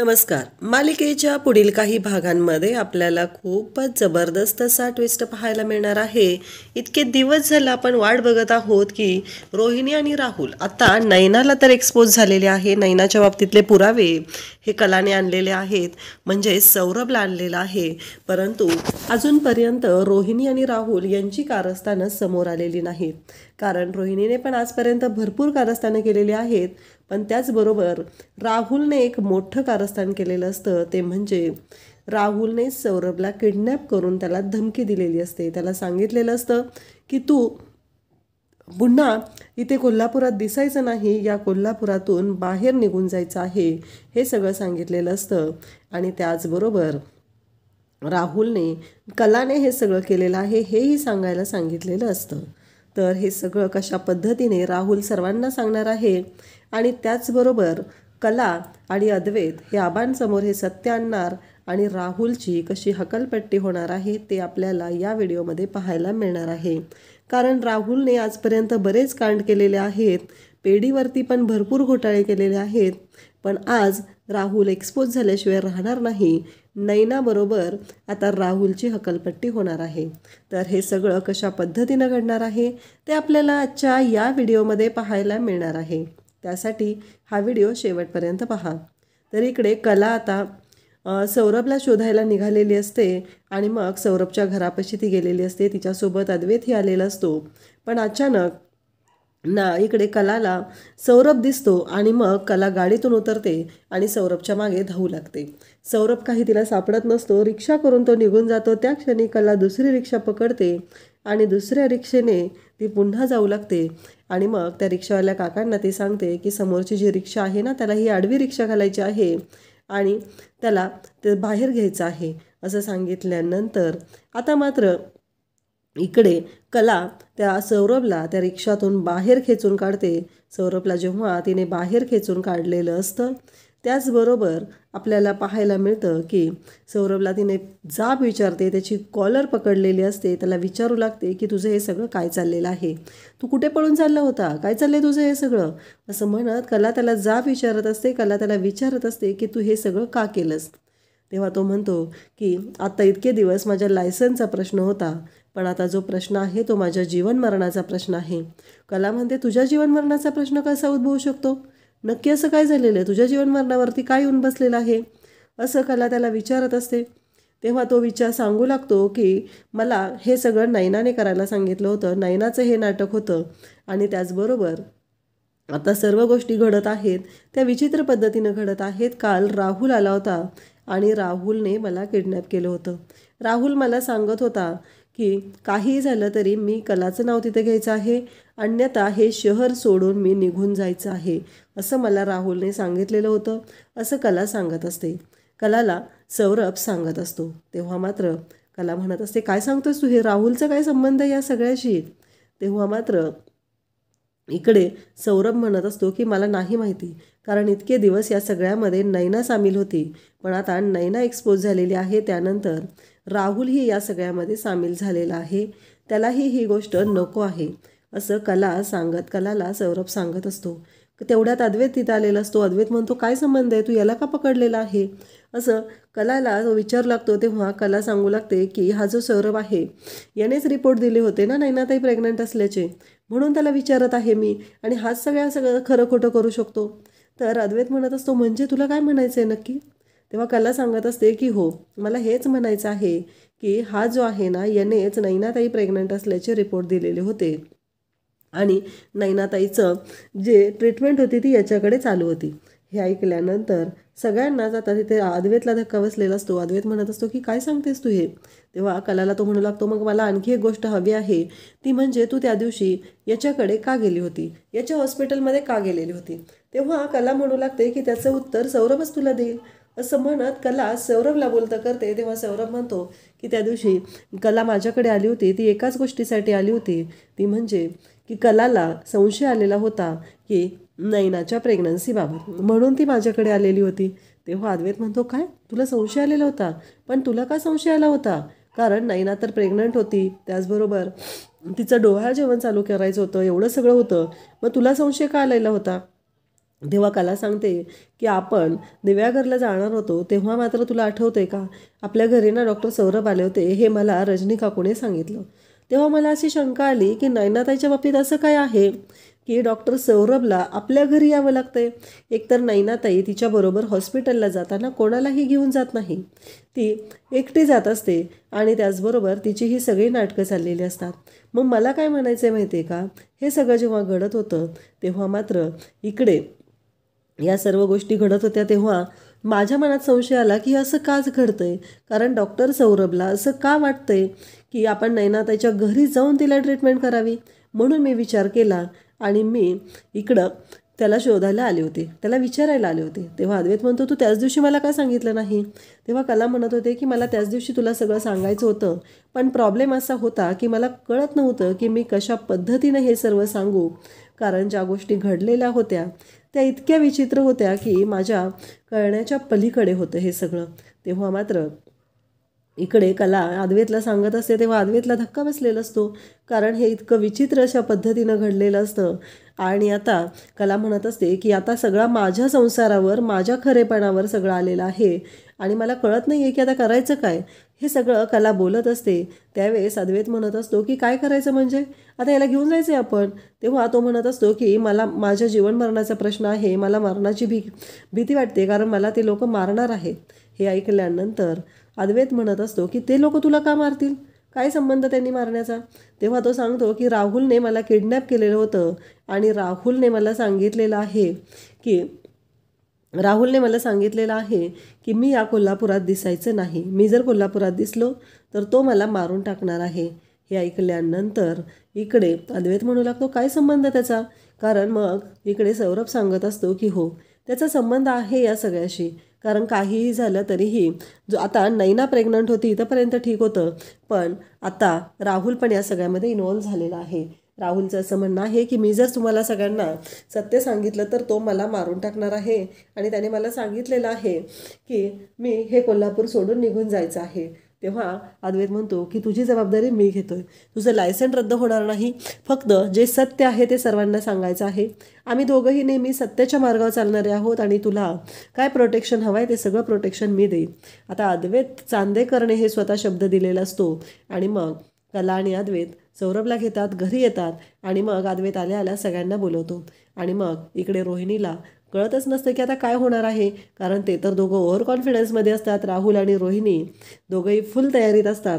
नमस्कार. मालिकेच्या पुढील काही भागांमध्ये आपल्याला खूपच जबरदस्त असा ट्विस्ट पाहायला मिळणार आहे. इतके दिवस झाला आपण वाट बघत आहोत की रोहिणी आणि राहुल आता नैनाला तर एक्सपोज झालेले आहे. नैनाच्या बाबतीतले पुरावे हे कलाने आणलेले आहेत, म्हणजे सौरभला आणलेला आहे. परंतु अजूनपर्यंत रोहिणी आणि राहुल यांची कारस्थानं समोर आलेली नाहीत. कारण रोहिणीने पण आजपर्यंत भरपूर कारस्थानं केलेली आहेत, पण त्याचबरोबर राहुलने एक मोठं कारस्थान केलेलं असतं. ते म्हणजे राहुलने सौरभला किडनॅप करून त्याला धमकी दिलेली असते. त्याला सांगितलेलं असतं की तू पुन्हा इथे कोल्हापुरात दिसायचं नाही, या कोल्हापुरातून बाहेर निघून जायचं आहे, हे सगळं सांगितलेलं असतं. आणि त्याचबरोबर राहुलने कलाने हे सगळं केलेलं आहे हेही सांगायला सांगितलेलं असतं. तर हे सगळं कशा पद्धतीने राहुल सर्वांना सांगणार आहे आणि त्याचबरोबर कला आणि अद्वैत हे आबांसमोर हे सत्य आणणार आणि राहुलची कशी हकलपट्टी होणार आहे ते आपल्याला या व्हिडिओमध्ये पाहायला मिळणार आहे. कारण राहुलने आजपर्यंत बरेच कांड केलेले आहेत, पेढीवरती पण भरपूर घोटाळे केलेले आहेत, पण आज राहुल एक्सपोज झाल्याशिवाय राहणार नाही. नैनाबरोबर आता राहुलची हकलपट्टी होणार आहे. तर हे सगळं कशा पद्धतीनं घडणार आहे ते आपल्याला आजच्या या व्हिडिओमध्ये पाहायला मिळणार आहे. त्यासाठी हा व्हिडिओ शेवटपर्यंत पहा. तर इकडे कला आता सौरभला शोधायला निघालेली असते आणि मग सौरभच्या घरापाशी ती गेलेली असते. तिच्यासोबत अद्वैतही आलेला असतो. पण अचानक इकडे कलाला सौरभ दिसतो आणि मग कला गाडीतून उतरते आणि सौरभच्या मागे धावू लागते. सौरभ काही तिला सापडत नसतो. रिक्षा करून तो निघून जातो. त्या क्षणी कला दुसरी रिक्षा पकडते आणि दुसऱ्या रिक्षेने ती पुन्हा जाऊ लागते. आणि मग त्या रिक्षावाल्या काकांना ती सांगते की समोरची जी रिक्षा आहे ना, त्याला ही आडवी रिक्षा घालायची आहे आणि त्याला ते बाहेर घ्यायचं आहे असं सांगितल्यानंतर आता मात्र इकडे कला त्या सौरभला त्या रिक्षातून बाहेर खेचून काढते. सौरभला जेव्हा तिने बाहेर खेचून काढलेलं असतं त्याचबरोबर आपल्याला पाहायला मिळतं की सौरभला तिने जाब विचारते. त्याची कॉलर पकडलेली असते. त्याला विचारू लागते की तुझं हे सगळं काय चाललेलं आहे, तू कुठे पळून चालला होता, काय चाललंय तुझं हे सगळं, असं म्हणत कला त्याला जाब विचारत असते. कला त्याला विचारत असते की तू हे सगळं का केलंस. तेव्हा तो म्हणतो की आता इतके दिवस माझ्या लायसन्सचा प्रश्न होता, पण आता जो प्रश्न आहे तो माझ्या जीवनमरणाचा प्रश्न आहे. कला म्हणते तुझ्या जीवनमरणाचा प्रश्न कसा उद्भवू शकतो, नक्की असं काय झालेलं आहे, तुझ्या जीवनमरणावरती काय येऊन बसलेलं आहे, असं कला त्याला विचारत असते. तेव्हा तो विचार सांगू लागतो की मला हे सगळं नैनाने करायला सांगितलं होतं, नैनाचं हे नाटक होतं आणि त्याचबरोबर आता सर्व गोष्टी घडत आहेत त्या विचित्र पद्धतीनं घडत आहेत. काल राहुल आला होता आणि राहुलने मला किडनॅप केलं होतं. राहुल मला सांगत होता की काही झालं तरी मी कलाचं नाव तिथे घ्यायचं आहे, अन्यथा हे शहर सोडून मी निघून जायचं आहे, असं मला राहुलने सांगितलेलं होतं, असं कला सांगत असते. कलाला सौरभ सांगत असतो. तेव्हा मात्र कला म्हणत असते काय सांगतोस तू, हे राहुलचा काय संबंध आहे या सगळ्याशी. तेव्हा मात्र इकडे सौरभ म्हणत असतो की मला नाही माहिती, कारण इतके दिवस या सगळ्यामध्ये नैना सामील होती, पण आता नैना एक्सपोज झालेली आहे त्यानंतर राहुलही या सगळ्यामध्ये सामील झालेला आहे, त्यालाही ही गोष्ट नको आहे, असं कलाला सौरभ सांगत असतो. तेवढ्यात अद्वैत तिथं आलेला असतो. अद्वैत म्हणतो काय संबंध आहे, तू याला का पकडलेला आहे, असं कलाला तो विचारू लागतो. तेव्हा कला सांगू लागते की हा जो सौरभ आहे यानेच रिपोर्ट दिले होते ना नैनाताई प्रेग्नंट असल्याचे, म्हणून त्याला विचारत आहे मी, आणि हाच सगळं खरं खोटं करू शकतो. तर अद्वैत म्हणत असतो म्हणजे तुला काय म्हणायचं आहे नक्की. तेव्हा कला सांगत असते की हो, मला हेच म्हणायचं आहे की हा जो आहे ना यानेच नैनाताई प्रेग्नंट असल्याचे रिपोर्ट दिलेले होते आणि नैनाताईचं जे ट्रीटमेंट होती ती याच्याकडे चालू होती. हे ऐकल्यानंतर सगळ्यांनाच आता तिथे अद्वैतला धक्का बसलेला असतो. अद्वैत म्हणत असतो की काय सांगतेस तू हे. तेव्हा कलाला तो म्हणू लागतो मग मला आणखी एक गोष्ट हवी आहे, ती म्हणजे तू त्या दिवशी याच्याकडे का गेली होती, याच्या हॉस्पिटलमध्ये का गेलेली होती. तेव्हा कला म्हणू लागते की त्याचं उत्तर सौरभच तुला देईल, असं म्हणत कला सौरभला बोलतं करते. तेव्हा सौरभ म्हणतो की त्या दिवशी कला माझ्याकडे आली होती, ती एकाच गोष्टीसाठी आली होती, ती म्हणजे की कलाला संशय आलेला होता की नैनाच्या प्रेग्नन्सीबाबत, म्हणून ती माझ्याकडे आलेली होती. तेव्हा अद्वैत म्हणतो काय, तुला संशय आलेला होता, पण तुला का संशय आला होता, कारण नैना तर प्रेग्नंट होती, त्याचबरोबर तिचं डोहाळ जेवण चालू करायचं होतं, एवढं सगळं होतं, मग तुला संशय का आलेला होता. तेव्हा कला सांगते की आपण दिव्याघरला जाणार होतो तेव्हा मात्र तुला आठवते का, आपल्या घरी ना डॉक्टर सौरभ आले होते, हे मला रजनी काकूने सांगितलं. तेव्हा मला अशी शंका आली की नैनाताईच्या बाबतीत असं काय आहे की डॉक्टर सौरभला आपल्या घरी यावं लागतंय. एकतर नैनाताई तिच्याबरोबर हॉस्पिटलला जाताना कोणालाही घेऊन जात नाही, ती एकटी जात असते आणि त्याचबरोबर तिची ही सगळी नाटकं चाललेली असतात. मग मला काय म्हणायचं आहे माहिती आहे का, हे सगळं जेव्हा घडत होतं तेव्हा मात्र इकडे या सर्व गोष्टी घडत होत्या तेव्हा माझ्या मनात संशय आला की असं काच घडतंय. कारण डॉक्टर सौरभला असं का वाटतंय की आपण नैनाताईच्या घरी जाऊन तिला ट्रीटमेंट करावी. म्हणून मी विचार केला आणि मी इकडं त्याला शोधायला आले होते, त्याला विचारायला आले होते. तेव्हा अद्वैत म्हणतो, तू त्याच दिवशी मला का सांगितलं नाही. तेव्हा कला म्हणत होते की मला त्याच दिवशी तुला सगळं सांगायचं होतं, पण प्रॉब्लेम असा होता की मला कळत नव्हतं की मी कशा पद्धतीनं हे सर्व सांगू. कारण ज्या गोष्टी घडलेल्या होत्या त्या इतक्या विचित्र होत्या की माझ्या कळण्याच्या पलीकडे होतं हे सगळं. तेव्हा मात्र इकडे कला अद्वैतला सांगत असते तेव्हा अद्वैतला धक्का बसलेला असतो, कारण हे इतकं विचित्र अशा पद्धतीनं घडलेलं असतं. आणि आता कला म्हणत असते की आता सगळा माझ्या संसारावर, माझ्या खरेपणावर सगळं आलेलं आहे आणि मला कळत नाही आहे की आता करायचं काय. हे सगळं कला बोलत असते त्यावेळेस अद्वैत म्हणत असतो की काय करायचं म्हणजे, आता याला घेऊन जायचं आहे आपण. तेव्हा तो म्हणत असतो की मला माझ्या जीवन मरणाचा प्रश्न आहे, मला मरणाची भीती वाटते, कारण मला ते लोक मारणार आहेत. हे ऐकल्यानंतर अद्वैत म्हणत असतो की ते लोक तुला का मारतील, काय संबंध त्यांनी मारण्याचा. तेव्हा तो सांगतो की राहुलने मला किडनॅप केलेलं होतं आणि राहुलने मला सांगितलेलं आहे की मी या कोल्हापुरात दिसायचं नाही, मी जर कोल्हापुरात दिसलो तर तो मला मारून टाकणार आहे. हे ऐकल्यानंतर इकडे अद्वैत म्हणू लागतो काय संबंध त्याचा. कारण मग इकडे सौरभ सांगत असतो की हो, त्याचा संबंध आहे या सगळ्याशी. कारण काहीही झालं तरीही जो आता नैना प्रेग्नंट होती इथंपर्यंत ठीक होतं, पण आता राहुल पण या सगळ्यामध्ये इन्व्हॉल्व्ह झालेला आहे. राहुलचं असं म्हणणं आहे की मी जर तुम्हाला सगळ्यांना सत्य सांगितलं तर तो मला मारून टाकणार आहे आणि त्याने मला सांगितलेलं आहे की मी हे कोल्हापूर सोडून निघून जायचं आहे. तेव्हा अद्वैत म्हणतो की तुझी जबाबदारी मी घेतोय, तुझं लायसन रद्द होणार नाही, फक्त जे सत्य आहे ते सर्वांना सांगायचं आहे. आम्ही दोघंही नेहमी सत्याच्या मार्गावर चालणारे आहोत आणि तुला काय प्रोटेक्शन हवं आहे ते सगळं प्रोटेक्शन मी देईन. आता अद्वैत चांदेकरने हे स्वतः शब्द दिलेला असतो आणि मग कला आणि अद्वैत सौरभला घेतात, घरी येतात आणि मग अद्वैत आल्या सगळ्यांना बोलवतो. आणि मग इकडे रोहिणीला कळतच नसतं की आता काय होणार आहे, कारण ते तर दोघं ओव्हर कॉन्फिडन्समध्ये असतात. राहुल आणि रोहिणी दोघंही फुल तयारीत असतात.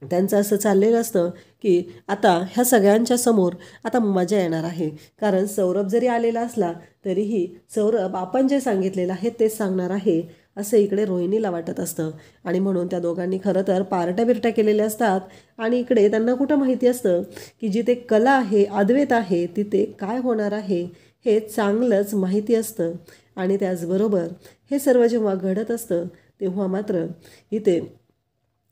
त्यांचं असं चाललेलं असतं की आता ह्या सगळ्यांच्या समोर आता मजा येणार आहे. कारण सौरभ जरी आलेला असला तरीही सौरभ आपण जे सांगितलेलं आहे तेच सांगणार आहे असं इकडे रोहिणीला वाटत असतं. आणि म्हणून त्या दोघांनी खरं तर पार्ट्या बिरट्या केलेल्या असतात आणि इकडे त्यांना कुठं माहिती असतं की जिथे कला आहे, अद्वैत आहे, तिथे काय होणार आहे हे चांगलंच माहिती असतं. आणि त्याचबरोबर हे सर्व जेव्हा घडत असतं तेव्हा मात्र इथे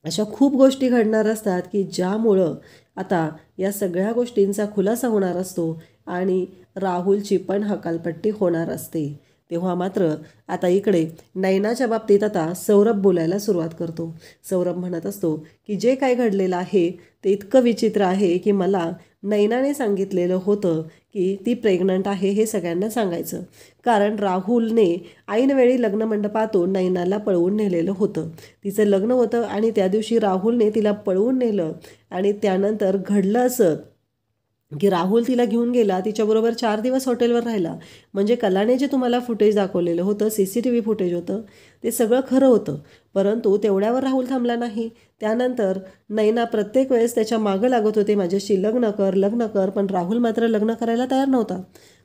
अशा खूप गोष्टी घडणार असतात की ज्यामुळं आता या सगळ्या गोष्टींचा खुलासा होणार असतो आणि राहुलची पण हकालपट्टी होणार असते. तेव्हा मात्र आता इकडे नैनाच्या बाबतीत आता सौरभ बोलायला सुरुवात करतो. सौरभ म्हणत असतो की जे काय घडलेलं आहे ते इतकं विचित्र आहे की मला नैनाने सांगितलेलं होतं की ती प्रेग्नंट आहे हे सगळ्यांना सांगायचं. कारण राहुलने ऐनवेळी लग्नमंडपातून नैनाला पळवून नेलेलं होतं. तिचं लग्न होतं आणि त्या दिवशी राहुलने तिला पळवून नेलं आणि त्यानंतर घडलं असं की राहुल तिला घेऊन गेला, तिच्याबरोबर 4 दिवस हॉटेलवर राहिला. म्हणजे कलाने जे तुम्हाला फुटेज दाखवलेलं होतं, CCTV फुटेज होतं, ते सगळं खरं होतं. परंतु तेवढ्यावर राहुल थांबला नाही. त्यानंतर नैना प्रत्येक वेळेस त्याच्या मागं लागत होते, माझ्याशी लग्न कर, पण राहुल मात्र लग्न करायला तयार नव्हता,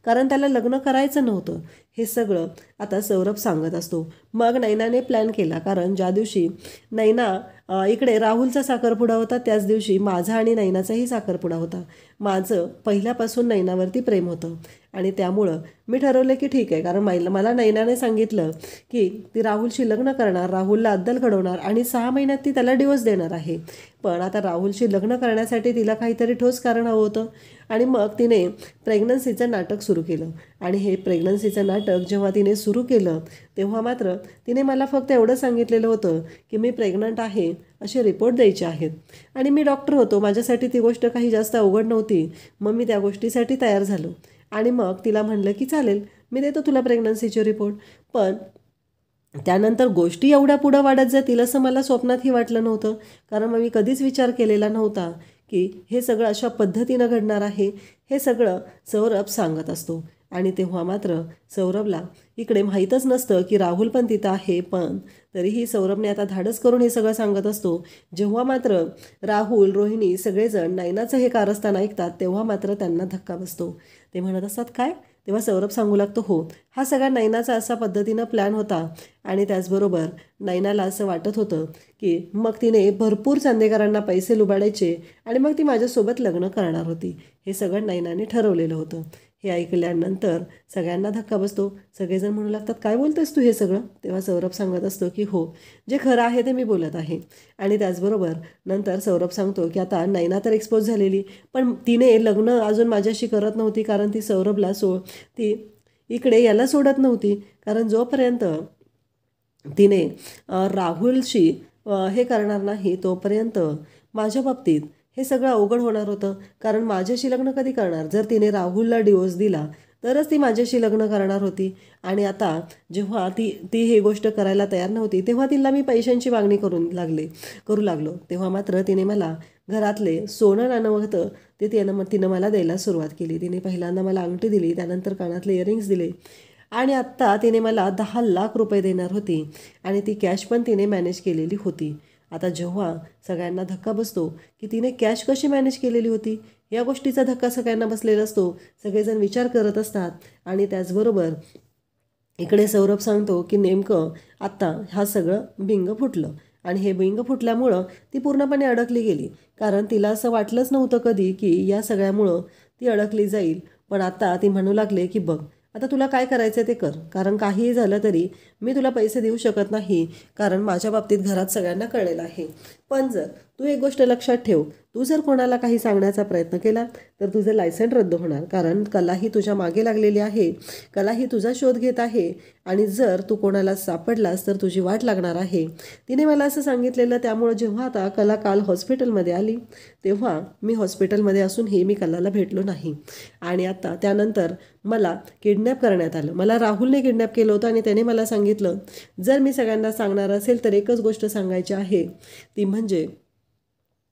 कारण त्याला लग्न करायचं नव्हतं. हे सगळं आता सौरभ सांगत असतो. मग नैनाने प्लॅन केला, कारण ज्या दिवशी नैना इकडे राहुलचा साखरपुडा होता त्याच दिवशी माझा आणि नैनाचाही साखरपुडा होता. माझं पहिल्यापासून नैनावरती प्रेम होतं आणि त्यामुळं मी ठरवलं की ठीक आहे, कारण मला नैनाने सांगितलं की ती राहुलशी लग्न करणार, राहुलला अद्दल घडवणार आणि 6 महिन्यात ती त्याला डिवोर्स देणार आहे. पण आता राहुलशी लग्न करण्यासाठी तिला काहीतरी ठोस कारण हवं होतं आणि मग तिने प्रेग्नन्सीचं नाटक सुरू केलं. आणि हे प्रेग्नन्सीचं नाटक जेव्हा तिने सुरू केलं तेव्हा मात्र तिने मला फक्त एवढं सांगितलेलं होतं की मी प्रेग्नंट आहे, असे रिपोर्ट द्यायचे आहेत. आणि मी डॉक्टर होतो, माझ्यासाठी ती गोष्ट काही जास्त अवघड नव्हती. मग मी त्या गोष्टीसाठी तयार झालो आणि मग तिला म्हणलं की चालेल, मी देतो तुला प्रेग्नन्सीचे रिपोर्ट. पण त्यानंतर गोष्टी एवढ्या पुढं वाढत जातील असं मला स्वप्नातही वाटलं नव्हतं. कारण मग मी कधीच विचार केलेला नव्हता की हे सगळं अशा पद्धतीनं घडणार आहे. हे सगळं सौरभ सांगत असतो. आणि तेव्हा मात्र सौरभला इकडे माहीतच नसतं की राहुल पण तिथं आहे. पण तरीही सौरभने आता धाडस करून हे सगळं सांगत असतो. जेव्हा मात्र राहुल, रोहिणी सगळेजण नयनाचं हे कारस्थान ऐकतात तेव्हा मात्र त्यांना धक्का बसतो. ते म्हणत असतात काय? तेव्हा सौरभ सांगू लागतो, हो, हा सगळा नयनाचा असा पद्धतीनं प्लॅन होता. आणि त्याचबरोबर नयनाला असं वाटत होतं की मग तिने भरपूर चांदेकरांना पैसे लुबाडायचे आणि मग ती माझ्यासोबत लग्न करणार होती. हे सगळं नयनाने ठरवलेलं होतं. हे ऐकल्यानंतर सगळ्यांना धक्का बसतो. सगळेजण म्हणू लागतात, काय बोलतेस तू हे सगळं? तेव्हा सौरभ सांगत असतो की हो, जे खरं आहे ते मी बोलत आहे. आणि त्याचबरोबर नंतर सौरभ सांगतो की आता नयना तर एक्सपोज झालेली, पण तिने लग्न अजून माझ्याशी करत नव्हती. कारण ती सौरभला ती इकडे याला सोडत नव्हती. कारण जोपर्यंत तिने राहुलशी हे करणार नाही तोपर्यंत माझ्या बाबतीत हे सगळं अवघड होणार होतं. कारण माझ्याशी लग्न कधी करणार? जर तिने राहुलला डिवोर्स दिला तरच ती माझ्याशी लग्न करणार होती. आणि आता जेव्हा ती ती ही गोष्ट करायला तयार नव्हती तेव्हा तिला मी पैशांची मागणी करू लागलो. तेव्हा मात्र तिने मला घरातले सोनं नाणं होतं ते तिनं मला द्यायला सुरुवात केली. तिने पहिल्यांदा मला अंगठी दिली, त्यानंतर कानातले इयरिंग्स दिले आणि आत्ता तिने मला 10 लाख रुपये देणार होती. आणि ती कॅश पण तिने मॅनेज केलेली होती. आता जेव्हा सगळ्यांना धक्का बसतो की तिने कॅश कशी मॅनेज केलेली होती, या गोष्टीचा धक्का सगळ्यांना बसलेला असतो. सगळेजण विचार करत असतात. आणि त्याचबरोबर इकडे सौरभ सांगतो की नेमकं आत्ता हा सगळं बिंग फुटलं. आणि हे बिंग फुटल्यामुळं ती पूर्णपणे अडकली गेली. कारण तिला असं वाटलंच नव्हतं कधी की या सगळ्यामुळं ती अडकली जाईल. पण आता ती म्हणू लागले की बघ, आता तुला काय करायचं ते कर. कारण काहीही झालं तरी मी तुला पैसे देऊ शकत नाही. कारण माझ्या बाबतीत घरात सगळ्यांना कळलेलं आहे. पण जर तू एक गोष्ट लक्षात ठेव, तू जर कोणाला काही सांगण्याचा प्रयत्न केला तर तुझं लायसन रद्द होणार. कारण कलाही तुझ्या मागे लागलेली आहे, कलाही तुझा शोध घेत आहे. आणि जर तू कोणाला सापडलास तर तुझी वाट लागणार आहे. तिने मला असं सांगितलेलं. त्यामुळं जेव्हा आता कला काल हॉस्पिटलमध्ये आली तेव्हा मी हॉस्पिटलमध्ये असूनही मी कलाला भेटलो नाही. आणि आता त्यानंतर मला किडनॅप करण्यात आलं. मला राहुलने किडनॅप केलं होतं आणि त्याने मला सांगितलं जर मी सगळ्यांना सांगणार असेल तर एकच गोष्ट सांगायची आहे, ती म्हणजे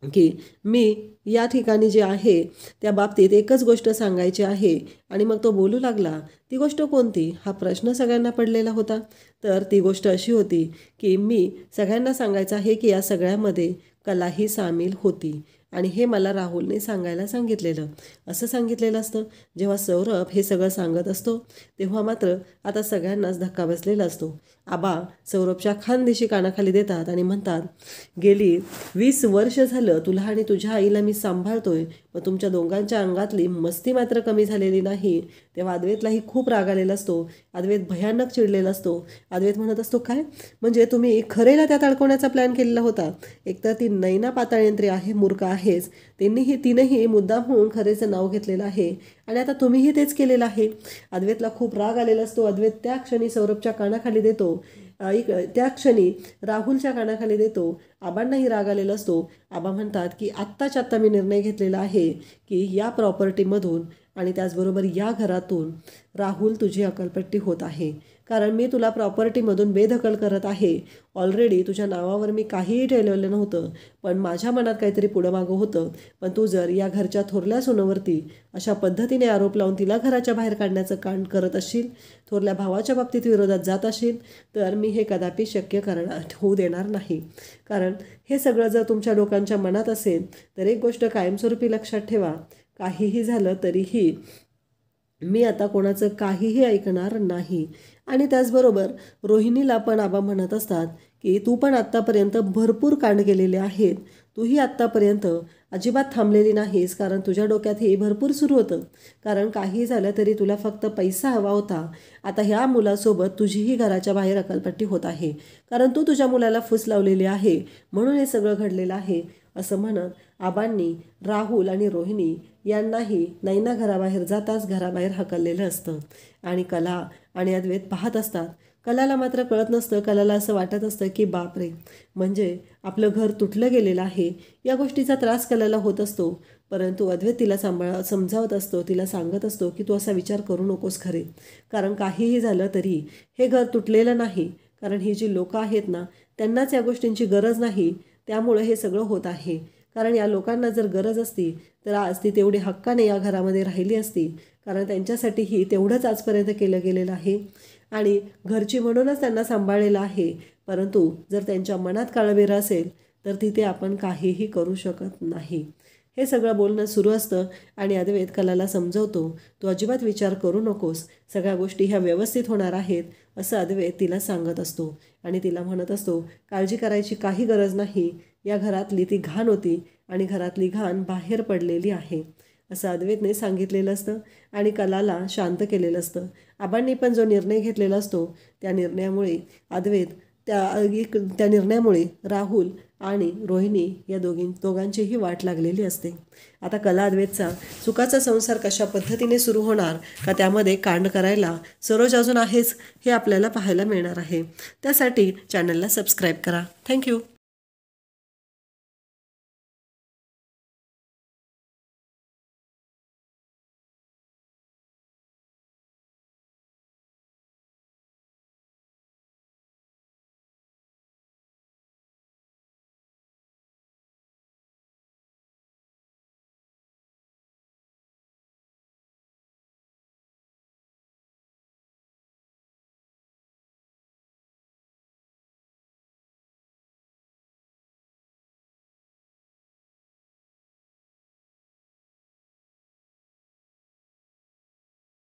की मी या ठिकाणी जे आहे त्या बाबतीत एकच गोष्ट सांगायची आहे. आणि मग तो बोलू लागला. ती गोष्ट कोणती हा प्रश्न सगळ्यांना पडलेला होता. तर ती गोष्ट अशी होती की मी सगळ्यांना सांगायचं आहे की या सगळ्यामध्ये कलाही सामील होती. आणि हे मला राहुलने सांगायला सांगितलेलं. असं सांगितलेलं असतं. जेव्हा सौरभ हे सगळं सांगत असतो तेव्हा मात्र आता सगळ्यांनाच धक्का बसलेला असतो. आबा सौरभच्या खानदेशी कानाखाली देतात आणि म्हणतात, गेली 20 वर्ष झालं तुला आणि तुझ्या आईला मी सांभाळतोय, पण तुमच्या दोघांच्या अंगातली मस्ती मात्र कमी झालेली नाही. तेव्हा अद्वैतलाही खूप राग आलेला असतो. अद्वैत भयानक चिडलेला असतो. अद्वैत म्हणत असतो, काय म्हणजे तुम्ही खरेला त्यात अडकवण्याचा प्लॅन केलेला होता? एकतर ती नैना पाताळयंत्री आहे, मूर्ख आहेच. तिनेही मुद्दाम होऊन खरेचं नाव घेतलेलं आहे आणि आता तुम्हीही तेच केलेलं आहे. अद्वैतला खूप राग आलेला असतो. अद्वैत त्या क्षणी सौरभच्या कानाखाली देतो, त्या क्षणी राहुलच्या कानाखाली देतो. आबांनाही राग आलेला असतो. आबा म्हणतात की आत्ताच्या आत्ता मी निर्णय घेतलेला आहे की या प्रॉपर्टीमधून आणि त्याचबरोबर या घरातून राहुल तुझी अकलपट्टी होत आहे. कारण मी तुला प्रॉपर्टीमधून बेदखल करत आहे. ऑलरेडी तुझ्या नावावर मी काहीही ठेवलेलं नव्हतं, पण माझ्या मनात काहीतरी पुढं मागं होतं. पण तू जर या घरच्या थोरल्या सुनेवरती अशा पद्धतीने आरोप लावून तिला घराच्या बाहेर काढण्याचं काम करत असशील, थोरल्या भावाच्या बाबतीत विरोधात जात असशील, तर मी हे कदापि शक्य होऊ देणार नाही. कारण हे सगळं जर तुमच्या लोकांच्या मनात असेल तर एक गोष्ट कायमस्वरूपी लक्षात ठेवा, काहीही झालं तरीही मी आता कोणाचं काहीही ऐकणार नाही. आणि त्याचबरोबर रोहिणीला पण आबा म्हणत असतात की तू पण आत्तापर्यंत भरपूर कांड केलेले आहेत. तूही आत्तापर्यंत अजिबात थांबलेली नाहीस. कारण तुझ्या डोक्यात हे भरपूर सुरू होतं. कारण काही झालं तरी तुला फक्त पैसा हवा होता. आता ह्या मुलासोबत तुझीही घराच्या बाहेर अकलपट्टी होत आहे. कारण तू तुझ्या मुलाला फूस लावलेली आहे म्हणून हे सगळं घडलेलं आहे. असं म्हणत आबांनी राहुल आणि रोहिणी यांनाही नैना घराबाहेर जाताच घराबाहेर हकललेलं असतं. आणि कला आणि अद्वैत पाहत असतात. कलाला मात्र कळत नसतं. कलाला असं वाटत असतं की बापरे, म्हणजे आपलं घर तुटलं गेलेलं आहे. या गोष्टीचा त्रास कलाला होत असतो. परंतु अद्वैत तिला समजावत असतो, तिला सांगत असतो की तू असा विचार करू नकोस खरे, कारण काहीही झालं तरी हे घर तुटलेलं नाही. कारण ही जी लोकं आहेत ना, त्यांनाच या गोष्टींची गरज नाही, त्यामुळं हे सगळं होत आहे. कारण या लोकांना जर गरज असती तर आज ती तेवढी हक्काने या घरामध्ये राहिली असती. कारण त्यांच्यासाठीही तेवढंच आजपर्यंत केलं गेलेलं आहे आणि घरची म्हणूनच त्यांना सांभाळलेलं आहे. परंतु जर त्यांच्या मनात काळबेर असेल तर तिथे आपण काहीही करू शकत नाही. हे सगळं बोलणं सुरू असतं आणि अद्वैत कलाला समजवतो, तू अजिबात विचार करू नकोस, सगळ्या गोष्टी ह्या व्यवस्थित होणार आहेत असं अद्वैत तिला सांगत असतो. आणि तिला म्हणत असतो, काळजी करायची काही गरज नाही, या घरातली ती घाण होती आणि घरातली घाण बाहेर पडलेली आहे असं अद्वैतने सांगितलेलं असतं आणि कलाला शांत केलेलं असतं. आबांनी पण जो निर्णय घेतलेला असतो त्या निर्णयामुळे अद्वैत त्या निर्णयामुळे राहुल आणि रोहिणी या दोघांचीही वाट लागलेली असते. आता कला अद्वैतचा सुखाचा संसार कशा पद्धतीने सुरू होणार का त्यामध्ये कांड करायला सरोज अजून आहेच हे आपल्याला पाहायला मिळणार आहे. त्यासाठी चॅनलला सबस्क्राईब करा. थँक्यू.